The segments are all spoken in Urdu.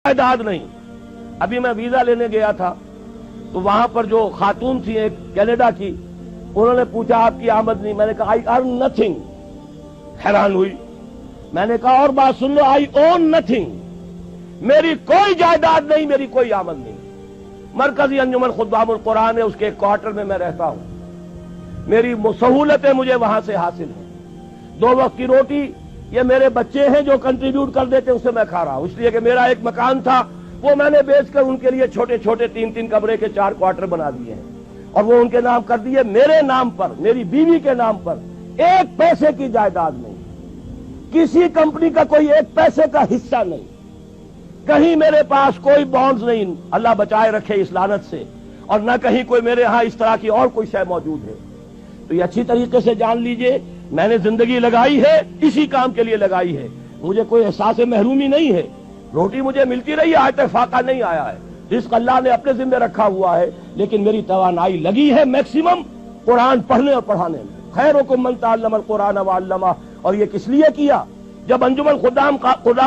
جائیداد نہیں. ابھی میں ویزا لینے گیا تھا تو وہاں پر جو خاتون تھی ایک کینیڈا کی، انہوں نے پوچھا آپ کی آمدنی؟ میں نے کہا آئی ارن نتھنگ. حیران ہوئی. میں نے کہا اور بات سن لو، آئی اون نتھنگ. میری کوئی جائیداد نہیں، میری کوئی آمد نہیں. مرکزی انجمن خدام القرآن ہے، اس کے ایک کوارٹر میں میں رہتا ہوں. میری سہولتیں مجھے وہاں سے حاصل ہیں. 2 وقت کی روٹی یہ میرے بچے ہیں جو کنٹریبیوٹ کر دیتے ہیں، اس سے میں کھا رہا ہوں. اس لیے کہ میرا ایک مکان تھا وہ میں نے بیچ کر ان کے لیے چھوٹے چھوٹے 3 کمرے کے 4 کوارٹر بنا دیے ہیں اور وہ ان کے نام کر دیے. میرے نام پر، میری بیوی کے نام پر 1 پیسے کی جائیداد نہیں، کسی کمپنی کا کوئی 1 پیسے کا حصہ نہیں، کہیں میرے پاس کوئی بانڈز نہیں. اللہ بچائے رکھے اس لعنت سے. اور نہ کہیں کوئی میرے ہاں اس طرح کی اور کوئی شے موجود ہے. تو یہ اچھی طریقے سے جان لیجئے، میں نے زندگی لگائی ہے اسی کام کے لیے لگائی ہے. مجھے کوئی احساس محرومی نہیں ہے. روٹی مجھے ملتی رہی ہے، آج تک فاقہ نہیں آیا ہے. رزق اللہ نے اپنے ذمہ رکھا ہوا ہے، لیکن میری توانائی لگی ہے میکسیمم قرآن پڑھنے اور پڑھانے میں. خیرکم من تعلم القرآن وعلمہ. اور یہ کس لیے کیا؟ جب انجمن خدام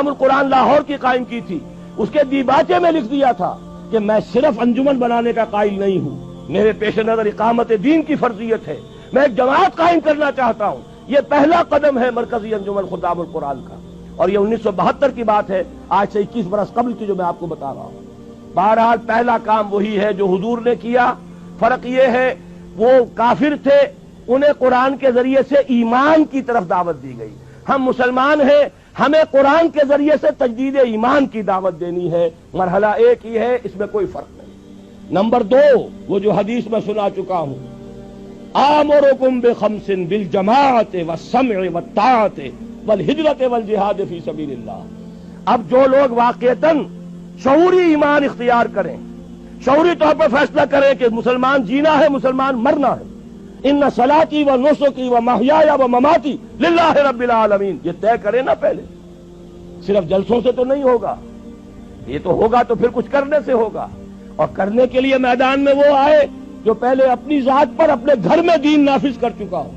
القرآن لاہور کی قائم کی تھی، اس کے دیباچے میں لکھ دیا تھا کہ میں صرف انجمن بنانے کا قائل نہیں ہوں، میرے پیش نظر اقامت دین کی فرضیت ہے. میں ایک جماعت قائم کرنا چاہتا ہوں. یہ پہلا قدم ہے مرکزی انجمن خدام القرآن کا. اور یہ 1972 کی بات ہے، آج سے 21 برس قبل کی جو میں آپ کو بتا رہا ہوں. بہرحال پہلا کام وہی ہے جو حضور نے کیا. فرق یہ ہے وہ کافر تھے، انہیں قرآن کے ذریعے سے ایمان کی طرف دعوت دی گئی. ہم مسلمان ہیں، ہمیں قرآن کے ذریعے سے تجدید ایمان کی دعوت دینی ہے. مرحلہ 1 ہی ہے، اس میں کوئی فرق نہیں. نمبر 2 وہ جو حدیث میں سنا چکا ہوں، آمرکم بخمس بالجماعت والسمع والطاعت والہجرت والجہاد فی سبیل اللہ. اب جو لوگ واقعتاً شعوری ایمان اختیار کریں، شعوری طور پر فیصلہ کریں کہ مسلمان جینا ہے، مسلمان مرنا ہے، ان صلاتی و نسکی و محیای و مماتی للہ رب العالمین، یہ طے کریں نا پہلے. صرف جلسوں سے تو نہیں ہوگا، یہ تو ہوگا تو پھر کچھ کرنے سے ہوگا. اور کرنے کے لیے میدان میں وہ آئے جو پہلے اپنی ذات پر اپنے گھر میں دین نافذ کر چکا ہو.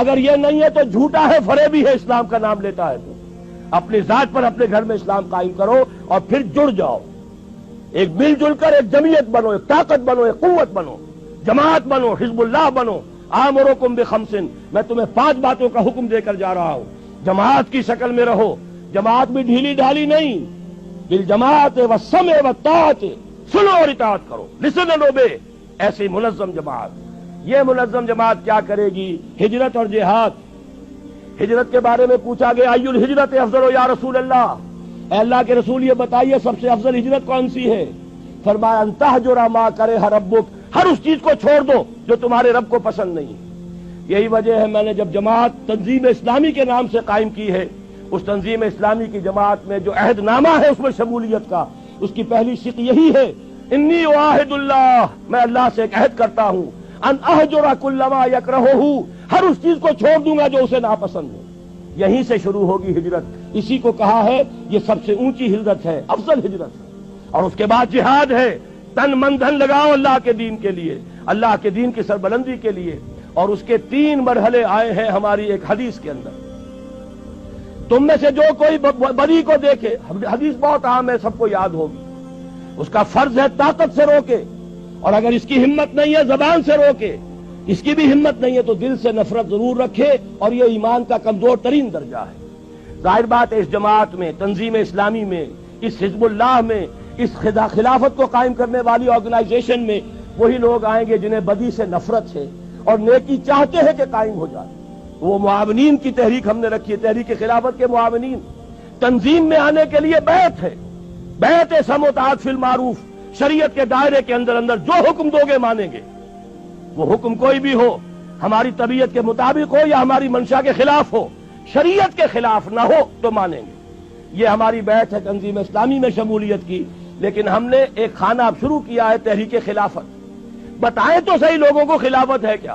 اگر یہ نہیں ہے تو جھوٹا ہے، فریبی ہے، اسلام کا نام لیتا ہے. تو اپنی ذات پر اپنے گھر میں اسلام قائم کرو اور پھر جڑ جاؤ. ایک مل جل کر ایک جمعیت بنو، ایک طاقت بنو، ایک قوت بنو، جماعت بنو، حزب اللہ بنو. آمرکم بخمس، میں تمہیں 5 باتوں کا حکم دے کر جا رہا ہوں. جماعت کی شکل میں رہو، جماعت بھی ڈھیلی ڈھالی نہیں. بالجماعت والسمع والطاعت، سنو اور اطاعت کرو. Listen and obey. ایسی منظم جماعت. یہ منظم جماعت کیا کرے گی؟ ہجرت اور جہاد. ہجرت کے بارے میں پوچھا گیا، ای الہجرت افضل یا رسول اللہ، اے اللہ کے رسول یہ بتائیے سب سے افضل ہجرت کون سی ہے؟ فرمایا ان تہجر ما کرہ ربک، ہر اس چیز کو چھوڑ دو جو تمہارے رب کو پسند نہیں. یہی وجہ ہے میں نے جب جماعت تنظیم اسلامی کے نام سے قائم کی ہے، اس تنظیم اسلامی کی جماعت میں جو عہد نامہ ہے اس میں شمولیت کا، اس کی پہلی شق یہی ہے، انی اعاہد اللہ، میں اللہ سے ایک عہد کرتا ہوں، ان اہجر کل ما یکرہہ، ہر اس چیز کو چھوڑ دوں گا جو اسے ناپسند ہے. یہیں سے شروع ہوگی ہجرت. اسی کو کہا ہے یہ سب سے اونچی ہجرت ہے، افضل ہجرت ہے. اور اس کے بعد جہاد ہے، تن من دھن لگاؤ اللہ کے دین کے لیے، اللہ کے دین کی سربلندی کے لیے. اور اس کے 3 مرحلے آئے ہیں ہماری ایک حدیث کے اندر. تم میں سے جو کوئی بدی کو دیکھے، حدیث بہت عام ہے، سب کو یاد ہوگی. اس کا فرض ہے طاقت سے روکے، اور اگر اس کی ہمت نہیں ہے زبان سے روکے. اس کی بھی ہمت نہیں ہے تو دل سے نفرت ضرور رکھے، اور یہ ایمان کا کمزور ترین درجہ ہے. ظاہر بات ہے اس جماعت میں، تنظیم اسلامی میں، اس حزب اللہ میں، اس خلافت کو قائم کرنے والی آرگنائزیشن میں وہی لوگ آئیں گے جنہیں بدی سے نفرت ہے اور نیکی چاہتے ہیں کہ قائم ہو جائے. وہ معاونین کی تحریک ہم نے رکھی ہے، تحریک خلافت کے معاونین. تنظیم میں آنے کے لیے بیعت ہے، بیعت سمع و طاعت فی المعروف. شریعت کے دائرے کے اندر اندر جو حکم دو گے مانیں گے. وہ حکم کوئی بھی ہو، ہماری طبیعت کے مطابق ہو یا ہماری منشا کے خلاف ہو، شریعت کے خلاف نہ ہو تو مانیں گے. یہ ہماری بیعت ہے تنظیم اسلامی میں شمولیت کی. لیکن ہم نے ایک خانہ اب شروع کیا ہے، تحریک خلافت. بتائیں تو صحیح لوگوں کو خلافت ہے کیا؟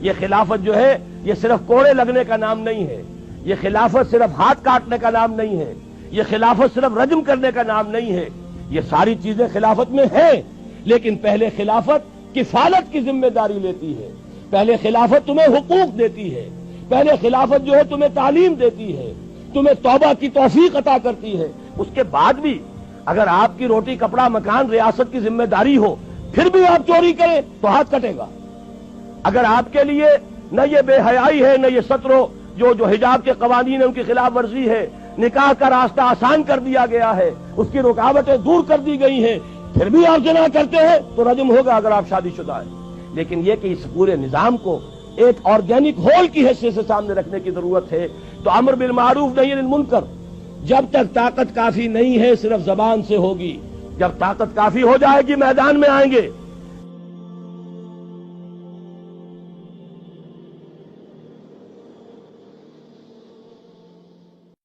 یہ خلافت جو ہے یہ صرف کوڑے لگنے کا نام نہیں ہے، یہ خلافت صرف ہاتھ کاٹنے کا نام نہیں ہے، یہ خلافت صرف رجم کرنے کا نام نہیں ہے. یہ ساری چیزیں خلافت میں ہیں، لیکن پہلے خلافت کفالت کی ذمہ داری لیتی ہے. پہلے خلافت تمہیں حقوق دیتی ہے، پہلے خلافت جو ہے تمہیں تعلیم دیتی ہے، تمہیں توبہ کی توفیق عطا کرتی ہے. اس کے بعد بھی اگر آپ کی روٹی کپڑا مکان ریاست کی ذمہ داری ہو پھر بھی آپ چوری کریں تو ہاتھ کٹے گا. اگر آپ کے لیے نہ یہ بے حیائی ہے نہ یہ سترو جو حجاب کے قوانین ہیں ان کی خلاف ورزی ہے, نکاح کا راستہ آسان کر دیا گیا ہے, اس کی رکاوٹیں دور کر دی گئی ہیں, پھر بھی آپ زنا کرتے ہیں تو رجم ہوگا اگر آپ شادی شدہ ہیں. لیکن یہ کہ اس پورے نظام کو ایک آرگینک ہول کی حیثیت سے سامنے رکھنے کی ضرورت ہے. تو امر بالمعروف نہی عن المنکر جب تک طاقت کافی نہیں ہے صرف زبان سے ہوگی, جب طاقت کافی ہو جائے گی میدان میں آئیں گے.